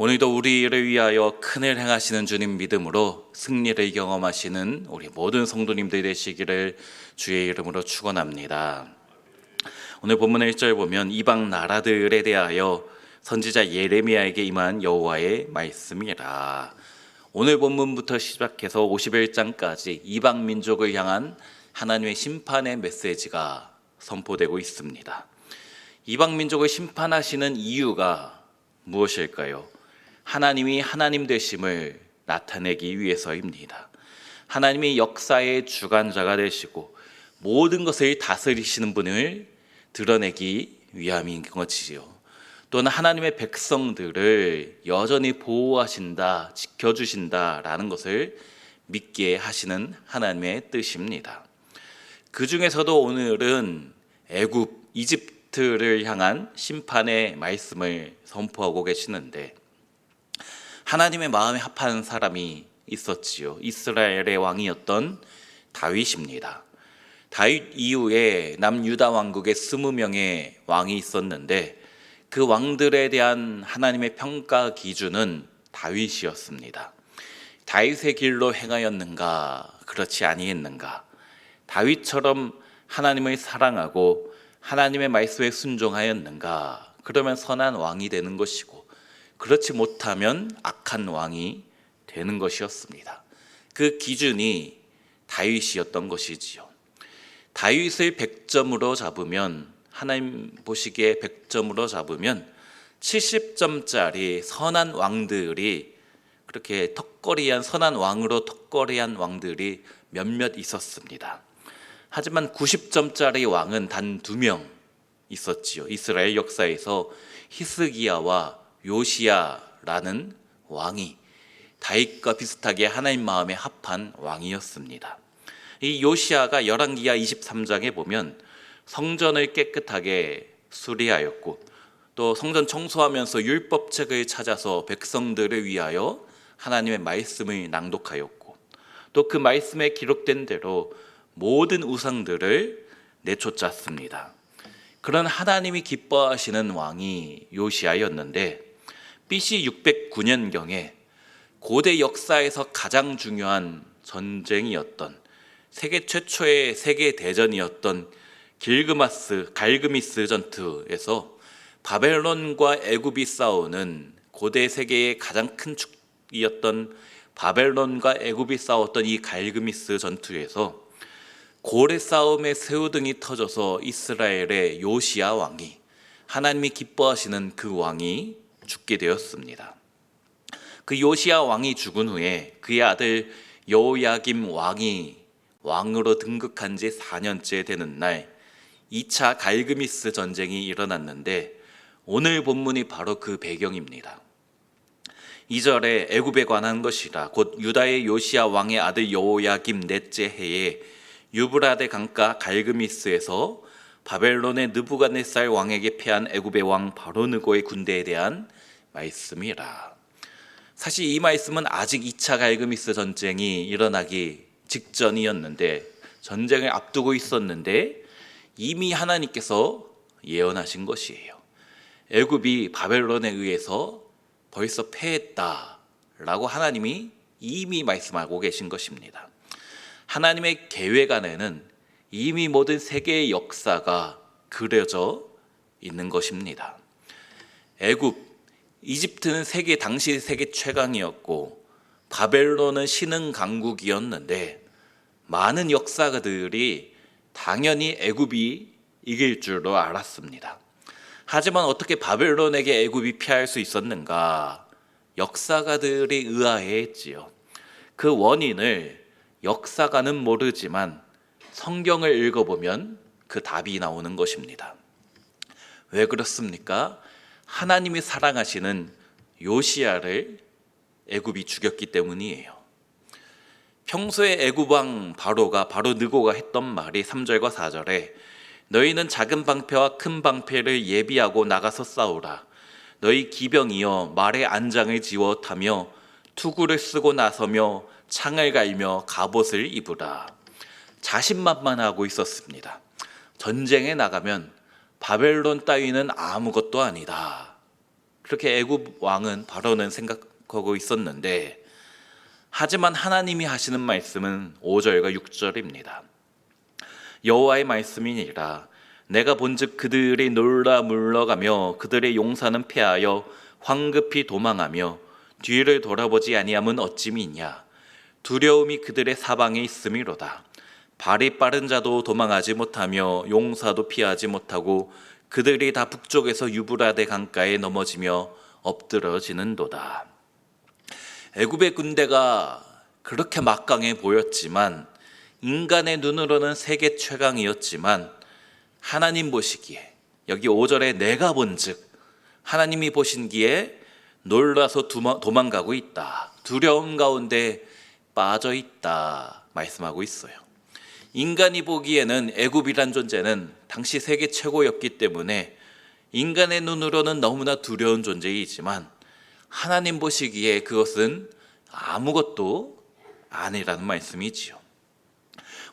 오늘도 우리를 위하여 큰일 행하시는 주님 믿음으로 승리를 경험하시는 우리 모든 성도님들 되시기를 주의 이름으로 축원합니다. 오늘 본문의 1절 보면 이방 나라들에 대하여 선지자 예레미야에게 임한 여호와의 말씀이라. 오늘 본문부터 시작해서 51장까지 이방 민족을 향한 하나님의 심판의 메시지가 선포되고 있습니다. 이방 민족을 심판하시는 이유가 무엇일까요? 하나님이 하나님 되심을 나타내기 위해서입니다. 하나님이 역사의 주관자가 되시고 모든 것을 다스리시는 분을 드러내기 위함인 것이지요. 또는 하나님의 백성들을 여전히 보호하신다, 지켜주신다라는 것을 믿게 하시는 하나님의 뜻입니다. 그 중에서도 오늘은 애굽, 이집트를 향한 심판의 말씀을 선포하고 계시는데, 하나님의 마음에 합한 사람이 있었지요. 이스라엘의 왕이었던 다윗입니다. 다윗 이후에 남유다 왕국에 20명의 왕이 있었는데 그 왕들에 대한 하나님의 평가 기준은 다윗이었습니다. 다윗의 길로 행하였는가, 그렇지 아니했는가? 다윗처럼 하나님을 사랑하고 하나님의 말씀에 순종하였는가? 그러면 선한 왕이 되는 것이고, 그렇지 못하면 악한 왕이 되는 것이었습니다. 그 기준이 다윗이었던 것이지요. 다윗을 100점으로 잡으면, 하나님 보시기에 100점으로 잡으면 70점짜리 선한 왕들이, 그렇게 턱걸이한 선한 왕으로 턱걸이한 왕들이 몇몇 있었습니다. 하지만 90점짜리 왕은 단 2명 있었지요. 이스라엘 역사에서 히스기야와 요시야라는 왕이 다윗과 비슷하게 하나님 마음에 합한 왕이었습니다. 이 요시야가 열왕기하 23장에 보면 성전을 깨끗하게 수리하였고, 또 성전 청소하면서 율법책을 찾아서 백성들을 위하여 하나님의 말씀을 낭독하였고, 또 그 말씀에 기록된 대로 모든 우상들을 내쫓았습니다. 그런 하나님이 기뻐하시는 왕이 요시야였는데, BC 609년경에 고대 역사에서 가장 중요한 전쟁이었던, 세계 최초의 세계 대전이었던 갈그미스 전투에서 바벨론과 애굽이 싸우는, 고대 세계의 가장 큰 축이었던 바벨론과 애굽이 싸웠던 이 갈그미스 전투에서 고래 싸움의 새우등이 터져서 이스라엘의 요시야 왕이, 하나님이 기뻐하시는 그 왕이 죽게 되었습니다. 그 요시야 왕이 죽은 후에 그의 아들 여호야김 왕이 왕으로 등극한 지 4년째 되는 날 2차 갈그미스 전쟁이 일어났는데, 오늘 본문이 바로 그 배경입니다. 2절에 애굽에 관한 것이라 곧 유다의 요시야 왕의 아들 여호야김 넷째 해에 유브라데 강가 갈그미스에서 바벨론의 느부갓네살 왕에게 패한 애굽의 왕 바로느고의 군대에 대한 말씀이라. 사실 이 말씀은 아직 2차 갈그미스 전쟁이 일어나기 직전이었는데, 전쟁을 앞두고 있었는데 이미 하나님께서 예언하신 것이에요. 애굽이 바벨론에 의해서 벌써 패했다라고 하나님이 이미 말씀하고 계신 것입니다. 하나님의 계획 안에는 이미 모든 세계의 역사가 그려져 있는 것입니다. 애굽, 이집트는 당시 세계 최강이었고 바벨론은 신흥 강국이었는데, 많은 역사가들이 당연히 애굽이 이길 줄로 알았습니다. 하지만 어떻게 바벨론에게 애굽이 피할 수 있었는가? 역사가들이 의아해했지요. 그 원인을 역사가는 모르지만 성경을 읽어보면 그 답이 나오는 것입니다. 왜 그렇습니까? 하나님이 사랑하시는 요시야를 애굽이 죽였기 때문이에요. 평소에 애굽 왕 바로느고가 했던 말이 3절과 4절에 너희는 작은 방패와 큰 방패를 예비하고 나가서 싸우라. 너희 기병이여 말에 안장을 지워 타며 투구를 쓰고 나서며 창을 갈며 갑옷을 입으라. 자신만만하고 있었습니다. 전쟁에 나가면 바벨론 따위는 아무것도 아니다. 그렇게 애굽 왕은 바로는 생각하고 있었는데, 하지만 하나님이 하시는 말씀은 5절과 6절입니다. 여호와의 말씀이니라. 내가 본즉 그들이 놀라 물러가며 그들의 용사는 패하여 황급히 도망하며 뒤를 돌아보지 아니함은 어찌미냐. 두려움이 그들의 사방에 있음이로다. 발이 빠른 자도 도망하지 못하며 용사도 피하지 못하고 그들이 다 북쪽에서 유브라데 강가에 넘어지며 엎드러지는도다. 애굽의 군대가 그렇게 막강해 보였지만, 인간의 눈으로는 세계 최강이었지만, 하나님 보시기에, 여기 5절에 내가 본즉, 하나님이 보신기에 놀라서 도망가고 있다, 두려움 가운데 빠져 있다 말씀하고 있어요. 인간이 보기에는 애굽이란 존재는 당시 세계 최고였기 때문에 인간의 눈으로는 너무나 두려운 존재이지만, 하나님 보시기에 그것은 아무것도 아니라는 말씀이지요.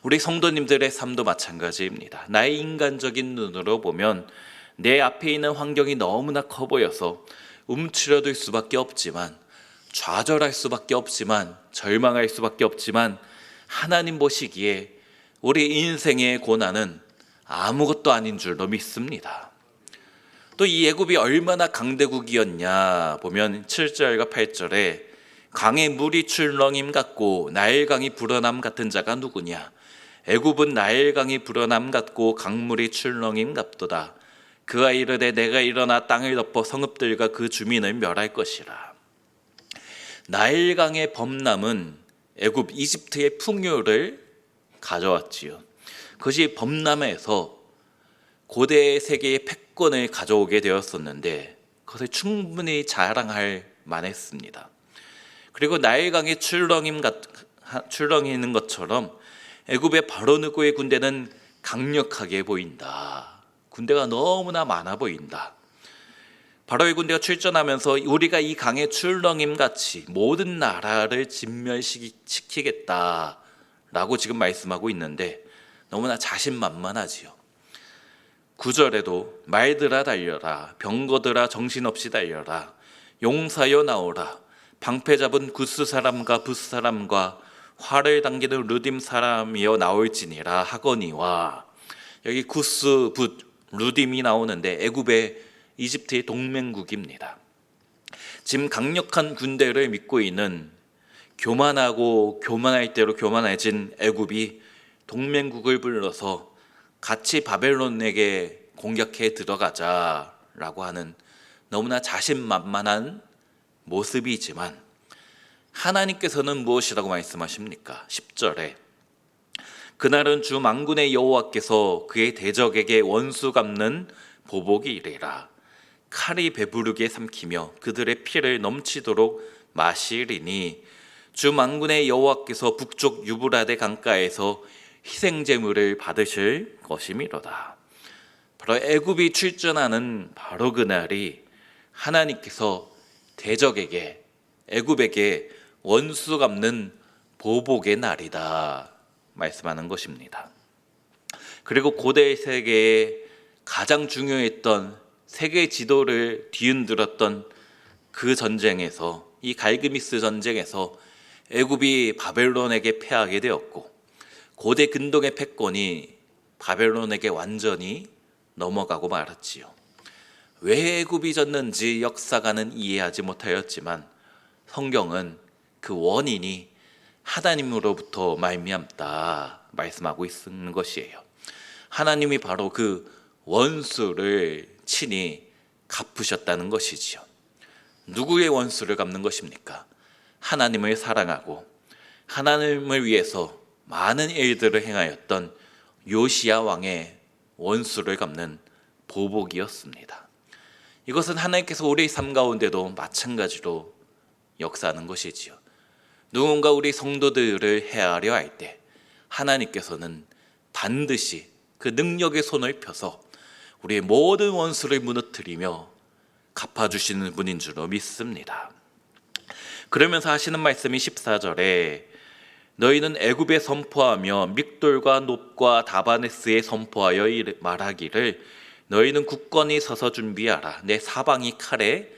우리 성도님들의 삶도 마찬가지입니다. 나의 인간적인 눈으로 보면 내 앞에 있는 환경이 너무나 커 보여서 움츠러들 수밖에 없지만, 좌절할 수밖에 없지만, 절망할 수밖에 없지만, 하나님 보시기에 우리 인생의 고난은 아무것도 아닌 줄로 믿습니다. 또 이 애굽이 얼마나 강대국이었냐 보면 7절과 8절에 강에 물이 출렁임 같고 나일강이 불어남 같은 자가 누구냐. 애굽은 나일강이 불어남 같고 강물이 출렁임 같도다. 그가 이르되 내가 일어나 땅을 덮어 성읍들과 그 주민을 멸할 것이라. 나일강의 범람은 애굽 이집트의 풍요를 가져왔지요. 그것이 범람에서 고대 세계의 패권을 가져오게 되었었는데, 그것을 충분히 자랑할 만했습니다. 그리고 나일강의 출렁이는 것처럼 애굽의 바로느고의 군대는 강력하게 보인다. 군대가 너무나 많아 보인다. 바로의 군대가 출전하면서 우리가 이 강의 출렁임 같이 모든 나라를 진멸시키겠다라고 지금 말씀하고 있는데, 너무나 자신만만하지요. 9절에도 말들아 달려라, 병거들아 정신없이 달려라, 용사여 나오라, 방패 잡은 구스 사람과 붓 사람과 활을 당기는 루딤 사람이여 나올지니라 하거니와. 여기 구스, 붓, 루딤이 나오는데 애굽의 이집트의 동맹국입니다. 지금 강력한 군대를 믿고 있는 교만하고 교만할 대로 교만해진 애굽이 동맹국을 불러서 같이 바벨론에게 공격해 들어가자라고 하는 너무나 자신만만한 모습이지만, 하나님께서는 무엇이라고 말씀하십니까? 10절에 그날은 주 만군의 여호와께서 그의 대적에게 원수 갚는 보복이 이르리라. 칼이 배부르게 삼키며 그들의 피를 넘치도록 마시리니 주 만군의 여호와께서 북쪽 유브라데 강가에서 희생제물을 받으실 것이미로다. 바로 애굽이 출전하는 바로 그날이 하나님께서 대적에게, 애굽에게 원수 갚는 보복의 날이다 말씀하는 것입니다. 그리고 고대 세계에 가장 중요했던 세계 지도를 뒤흔들었던 그 전쟁에서, 이 갈그미스 전쟁에서 애굽이 바벨론에게 패하게 되었고, 고대 근동의 패권이 바벨론에게 완전히 넘어가고 말았지요. 왜 애굽이 졌는지 역사가는 이해하지 못하였지만, 성경은 그 원인이 하나님으로부터 말미암다 말씀하고 있는 것이에요. 하나님이 바로 그 원수를 친히 갚으셨다는 것이지요. 누구의 원수를 갚는 것입니까? 하나님을 사랑하고 하나님을 위해서 많은 일들을 행하였던 요시야 왕의 원수를 갚는 보복이었습니다. 이것은 하나님께서 우리 삶 가운데도 마찬가지로 역사하는 것이지요. 누군가 우리 성도들을 해하려 할 때 하나님께서는 반드시 그 능력의 손을 펴서 우리의 모든 원수를 무너뜨리며 갚아주시는 분인 줄로 믿습니다. 그러면서 하시는 말씀이 14절에 너희는 애굽에 선포하며 믹돌과 놋과 다바네스에 선포하여 말하기를 너희는 굳건히 서서 준비하라. 내 사방이 칼에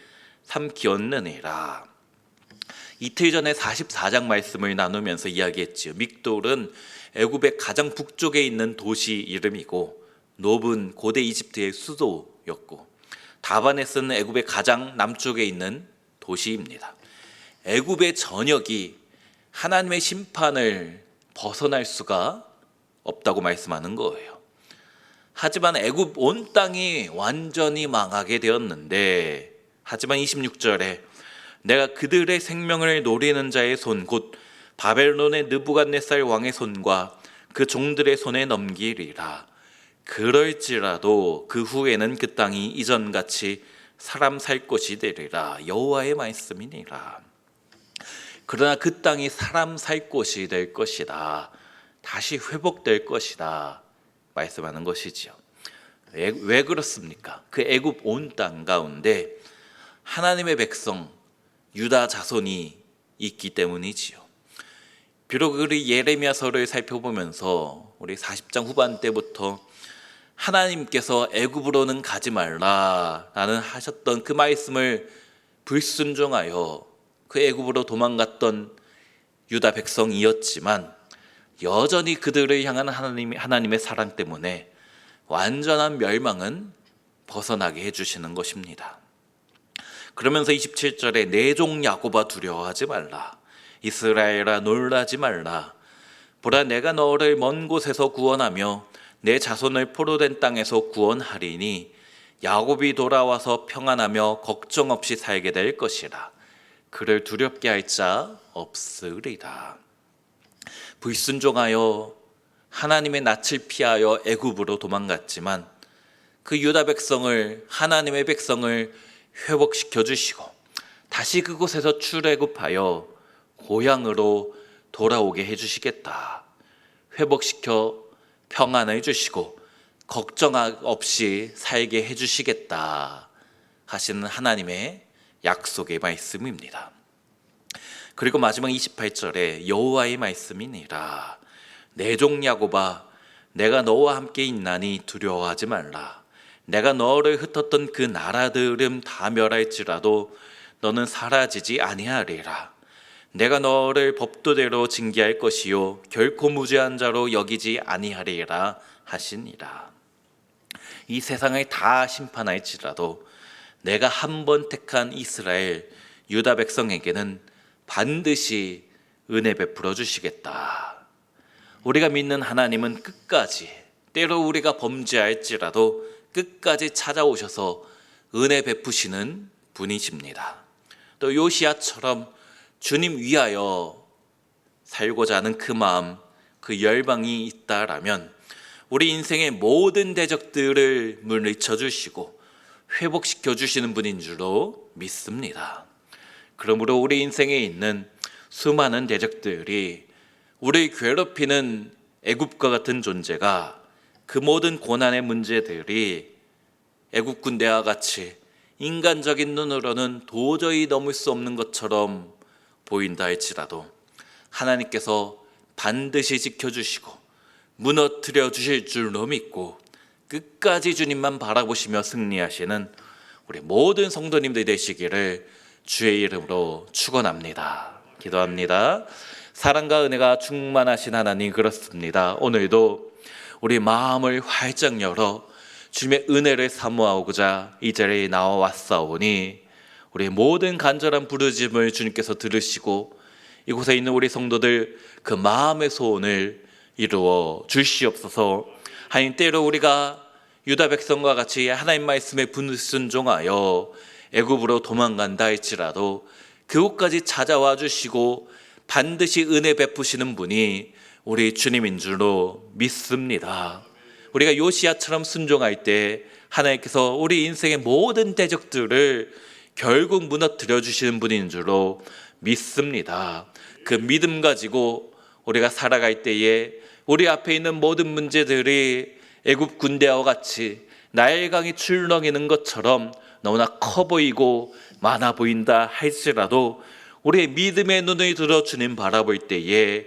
삼키었느니라. 이틀 전에 44장 말씀을 나누면서 이야기했지요. 믹돌은 애굽의 가장 북쪽에 있는 도시 이름이고 노브는 고대 이집트의 수도였고 다바네스는 애굽의 가장 남쪽에 있는 도시입니다. 애굽의 전역이 하나님의 심판을 벗어날 수가 없다고 말씀하는 거예요. 하지만 애굽 온 땅이 완전히 망하게 되었는데, 하지만 26절에 내가 그들의 생명을 노리는 자의 손 곧 바벨론의 느부갓네살 왕의 손과 그 종들의 손에 넘기리라. 그럴지라도 그 후에는 그 땅이 이전같이 사람 살 곳이 되리라. 여호와의 말씀이니라. 그러나 그 땅이 사람 살 곳이 될 것이다. 다시 회복될 것이다. 말씀하는 것이지요. 왜 그렇습니까? 그 애굽 온 땅 가운데 하나님의 백성 유다 자손이 있기 때문이지요. 비록 우리 예레미야서를 살펴보면서 우리 40장 후반 때부터 하나님께서 애굽으로는 가지 말라라는 하셨던 그 말씀을 불순종하여 그 애굽으로 도망갔던 유다 백성이었지만 여전히 그들을 향한 하나님의 사랑 때문에 완전한 멸망은 벗어나게 해주시는 것입니다. 그러면서 27절에 내 종 야곱아 두려워하지 말라. 이스라엘아 놀라지 말라. 보라 내가 너를 먼 곳에서 구원하며 내 자손을 포로된 땅에서 구원하리니 야곱이 돌아와서 평안하며 걱정 없이 살게 될 것이라. 그를 두렵게 할 자 없으리라. 불순종하여 하나님의 낯을 피하여 애굽으로 도망갔지만 그 유다 백성을, 하나님의 백성을 회복시켜 주시고 다시 그곳에서 출애굽하여 고향으로 돌아오게 해주시겠다. 회복시켜 평안을 주시고 걱정 없이 살게 해주시겠다 하시는 하나님의 약속의 말씀입니다. 그리고 마지막 28절에 여호와의 말씀이니라. 내 종 야곱아 내가 너와 함께 있나니 두려워하지 말라. 내가 너를 흩었던 그 나라들은 다 멸할지라도 너는 사라지지 아니하리라. 내가 너를 법도대로 징계할 것이요 결코 무죄한 자로 여기지 아니하리라 하시니라. 이 세상을 다 심판할지라도 내가 한 번 택한 이스라엘 유다 백성에게는 반드시 은혜 베풀어 주시겠다. 우리가 믿는 하나님은 끝까지, 때로 우리가 범죄할지라도 끝까지 찾아오셔서 은혜 베푸시는 분이십니다. 또 요시야처럼 주님 위하여 살고자 하는 그 마음, 그 열방이 있다라면 우리 인생의 모든 대적들을 물리쳐 주시고 회복시켜 주시는 분인 줄로 믿습니다. 그러므로 우리 인생에 있는 수많은 대적들이 우리를 괴롭히는 애굽과 같은 존재가, 그 모든 고난의 문제들이 애굽 군대와 같이 인간적인 눈으로는 도저히 넘을 수 없는 것처럼 보인다 할지라도 하나님께서 반드시 지켜주시고 무너뜨려 주실 줄로 믿고 끝까지 주님만 바라보시며 승리하시는 우리 모든 성도님들 되시기를 주의 이름으로 축원합니다. 기도합니다. 사랑과 은혜가 충만하신 하나님, 그렇습니다. 오늘도 우리 마음을 활짝 열어 주님의 은혜를 사모하고자 이 자리에 나와왔사오니 우리의 모든 간절한 부르짖음을 주님께서 들으시고 이곳에 있는 우리 성도들 그 마음의 소원을 이루어 주시옵소서. 하나님, 때로 우리가 유다 백성과 같이 하나님 말씀에 불순종하여 애굽으로 도망간다 할지라도 그곳까지 찾아와 주시고 반드시 은혜 베푸시는 분이 우리 주님인 줄로 믿습니다. 우리가 요시야처럼 순종할 때 하나님께서 우리 인생의 모든 대적들을 결국 무너뜨려 주시는 분인 줄로 믿습니다. 그 믿음 가지고 우리가 살아갈 때에 우리 앞에 있는 모든 문제들이 애굽 군대와 같이 나일강이 출렁이는 것처럼 너무나 커 보이고 많아 보인다 할지라도 우리의 믿음의 눈을 들어 주님 바라볼 때에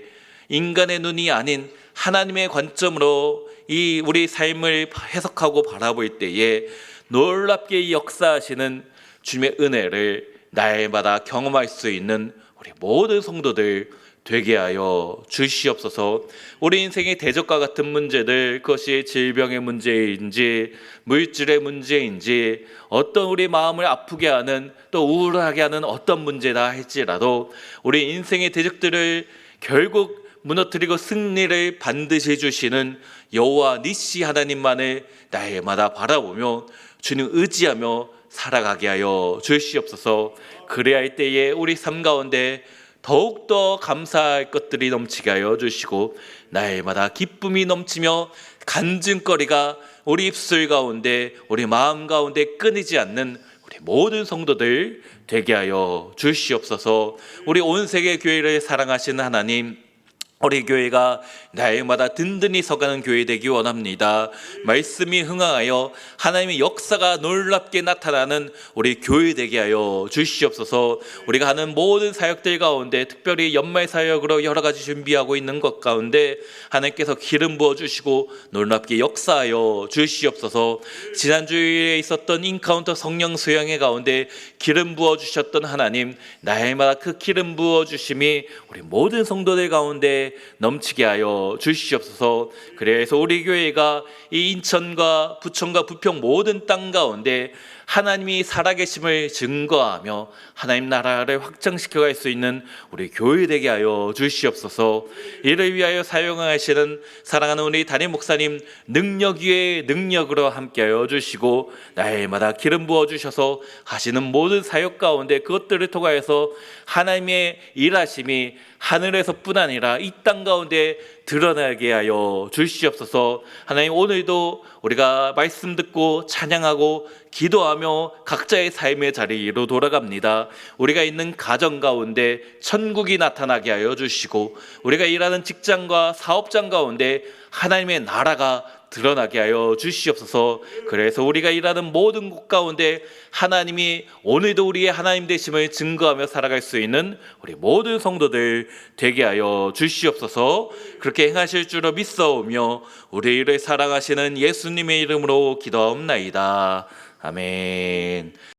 인간의 눈이 아닌 하나님의 관점으로 이 우리 삶을 해석하고 바라볼 때에 놀랍게 역사하시는 주님의 은혜를 날마다 경험할 수 있는 우리 모든 성도들 되게 하여 주시옵소서. 우리 인생의 대적과 같은 문제들, 그것이 질병의 문제인지 물질의 문제인지 어떤 우리 마음을 아프게 하는 또 우울하게 하는 어떤 문제다 할지라도 우리 인생의 대적들을 결국 무너뜨리고 승리를 반드시 주시는 여호와 니시 하나님만을 날마다 바라보며 주님 의지하며 살아가게 하여 주시옵소서. 그래야 할 때에 우리 삶 가운데 더욱더 감사할 것들이 넘치게 하여 주시고 날마다 기쁨이 넘치며 간증거리가 우리 입술 가운데 우리 마음 가운데 끊이지 않는 우리 모든 성도들 되게 하여 주시옵소서. 우리 온 세계 교회를 사랑하시는 하나님, 우리 교회가 날마다 든든히 서가는 교회 되기 원합니다. 말씀이 흥하여 하나님의 역사가 놀랍게 나타나는 우리 교회 되게 하여 주시옵소서. 우리가 하는 모든 사역들 가운데 특별히 연말 사역으로 여러 가지 준비하고 있는 것 가운데 하나님께서 기름 부어주시고 놀랍게 역사하여 주시옵소서. 지난주에 있었던 인카운터 성령 수양회 가운데 기름 부어주셨던 하나님, 날마다 그 기름 부어주심이 우리 모든 성도들 가운데 넘치게 하여 주시옵소서. 그래서 우리 교회가 이 인천과 부천과 부평 모든 땅 가운데 하나님이 살아계심을 증거하며 하나님 나라를 확장시켜갈 수 있는 우리 교회 되게 하여 주시옵소서. 이를 위하여 사용하시는 사랑하는 우리 담임 목사님 능력 위에 능력으로 함께하여 주시고 날마다 기름 부어주셔서 하시는 모든 사역 가운데 그것들을 통하여서 하나님의 일하심이 하늘에서뿐 아니라 이 땅 가운데 드러나게 하여 주시옵소서. 하나님, 오늘도 우리가 말씀 듣고 찬양하고 기도하며 각자의 삶의 자리로 돌아갑니다. 우리가 있는 가정 가운데 천국이 나타나게 하여 주시고 우리가 일하는 직장과 사업장 가운데 하나님의 나라가 드러나게 하여 주시옵소서. 그래서 우리가 일하는 모든 곳 가운데 하나님이 오늘도 우리의 하나님 되심을 증거하며 살아갈 수 있는 우리 모든 성도들 되게 하여 주시옵소서. 그렇게 행하실 줄로 믿사오며 우리를 사랑하시는 예수님의 이름으로 기도하옵나이다. 아멘.